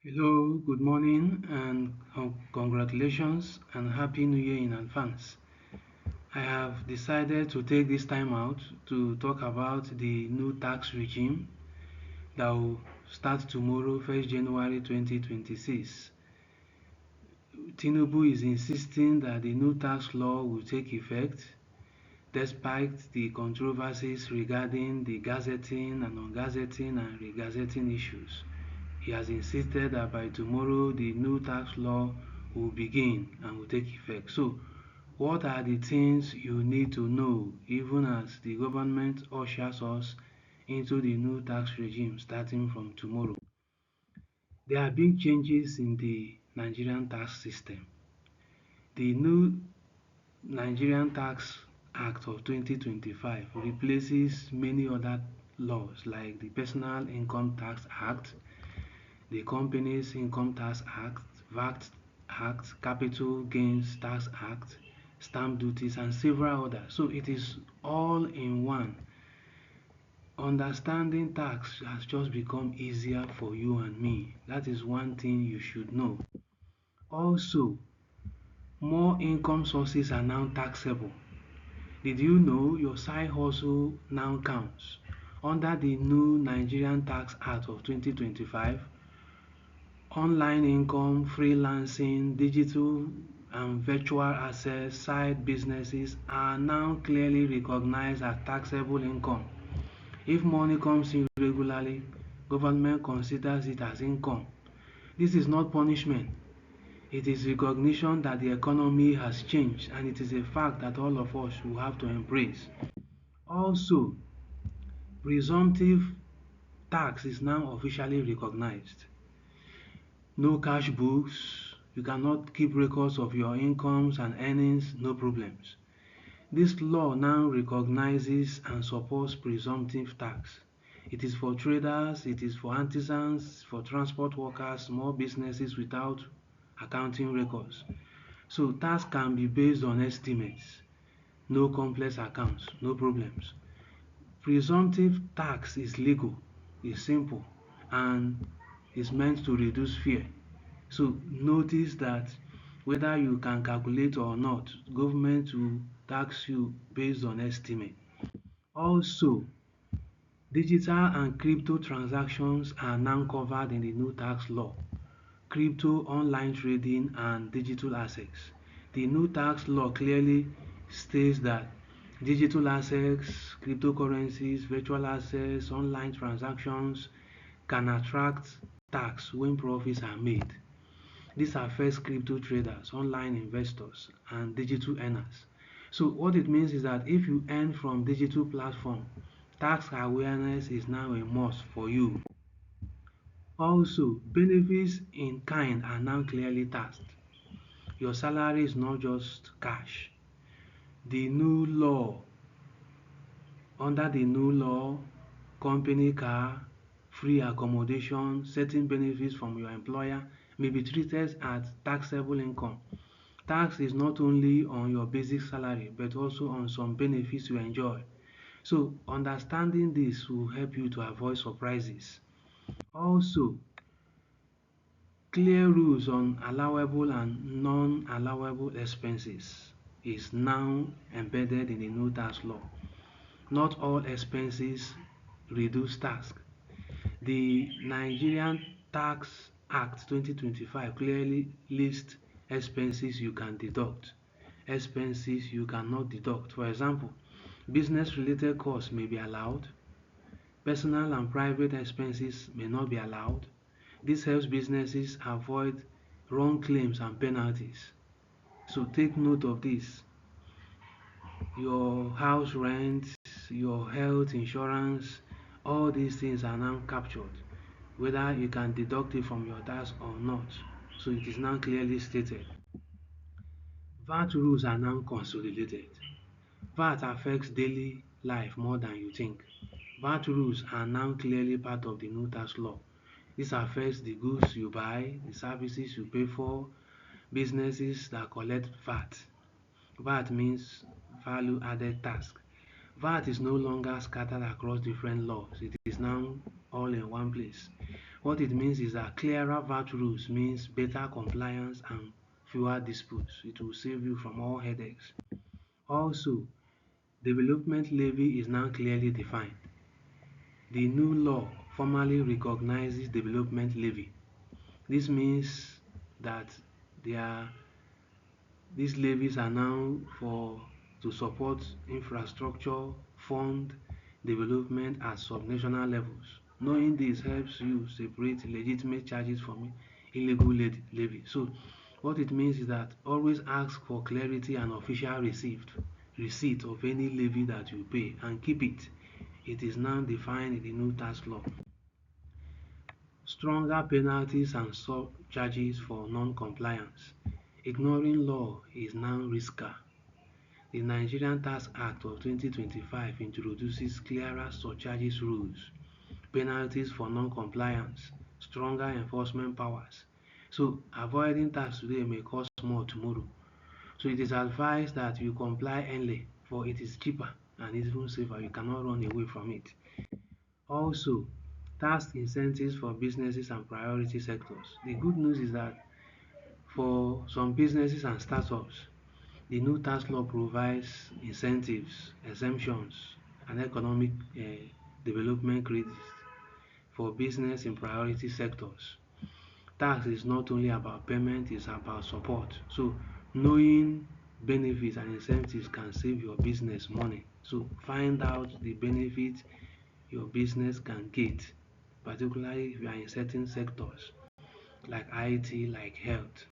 Hello, good morning, and congratulations and Happy New Year in advance. I have decided to take this time out to talk about the new tax regime that will start tomorrow, 1st January 2026. Tinubu is insisting that the new tax law will take effect despite the controversies regarding the gazetting and ungazetting and regazetting issues. He has insisted that by tomorrow the new tax law will begin and will take effect. So, what are the things you need to know even as the government ushers us into the new tax regime starting from tomorrow? There are big changes in the Nigerian tax system. The new Nigerian Tax Act of 2025 replaces many other laws like the Personal Income Tax Act, the Companies Income Tax Act, VAT Act, Capital Gains Tax Act, stamp duties, and several others. So it is all in one. Understanding tax has just become easier for you and me. That is one thing you should know. Also, more income sources are now taxable. Did you know your side hustle now counts? Under the new Nigerian Tax Act of 2025, online income, freelancing, digital and virtual assets, side businesses are now clearly recognized as taxable income. If money comes in regularly, government considers it as income. This is not punishment. It is recognition that the economy has changed, and it is a fact that all of us will have to embrace. Also, presumptive tax is now officially recognized. No cash books, you cannot keep records of your incomes and earnings, no problems. This law now recognizes and supports presumptive tax. It is for traders, it is for artisans, for transport workers, small businesses without accounting records. So tax can be based on estimates, no complex accounts, no problems. Presumptive tax is legal, is simple, and is meant to reduce fear. So notice that whether you can calculate or not, government will tax you based on estimate. Also, digital and crypto transactions are now covered in the new tax law. Crypto, online trading, and digital assets. The new tax law clearly states that digital assets, cryptocurrencies, virtual assets, online transactions can attract tax when profits are made. This affects crypto traders, online investors, and digital earners. So what it means is that if you earn from digital platform, tax awareness is now a must for you. Also, benefits in kind are now clearly taxed. Your salary is not just cash. The new law, under the new law, company car, free accommodation, certain benefits from your employer may be treated as taxable income. Tax is not only on your basic salary but also on some benefits you enjoy. So understanding this will help you to avoid surprises. Also, clear rules on allowable and non-allowable expenses is now embedded in the new tax law. Not all expenses reduce tax. The Nigerian Tax Act 2025 clearly lists expenses you can deduct, expenses you cannot deduct. For example, business related costs may be allowed, personal and private expenses may not be allowed. This helps businesses avoid wrong claims and penalties. So take note of this. Your house rent, your health insurance, all these things are now captured, whether you can deduct it from your tax or not. So it is now clearly stated. VAT rules are now consolidated. VAT affects daily life more than you think. VAT rules are now clearly part of the new tax law. This affects the goods you buy, the services you pay for, businesses that collect VAT. VAT means value added tax. VAT is no longer scattered across different laws. It is now all in one place. What it means is that clearer VAT rules means better compliance and fewer disputes. It will save you from all headaches. Also, development levy is now clearly defined. The new law formally recognizes development levy. This means that these levies are now to support infrastructure, fund development at subnational levels. Knowing this helps you separate legitimate charges from illegal levy. So what it means is that always ask for clarity and official receipt of any levy that you pay and keep it. It is now defined in the new tax law. Stronger penalties and surcharges for non-compliance. Ignoring law is now riskier. The Nigerian Tax Act of 2025 introduces clearer surcharges rules, penalties for non-compliance, stronger enforcement powers. So avoiding tax today may cost more tomorrow. So it is advised that you comply early, for it is cheaper and even safer. You cannot run away from it. Also, tax incentives for businesses and priority sectors. The good news is that for some businesses and startups, the new tax law provides incentives, exemptions, and economic development credits for business in priority sectors. Tax is not only about payment, it's about support. So knowing benefits and incentives can save your business money. So find out the benefits your business can get, particularly if you are in certain sectors like IT, like health.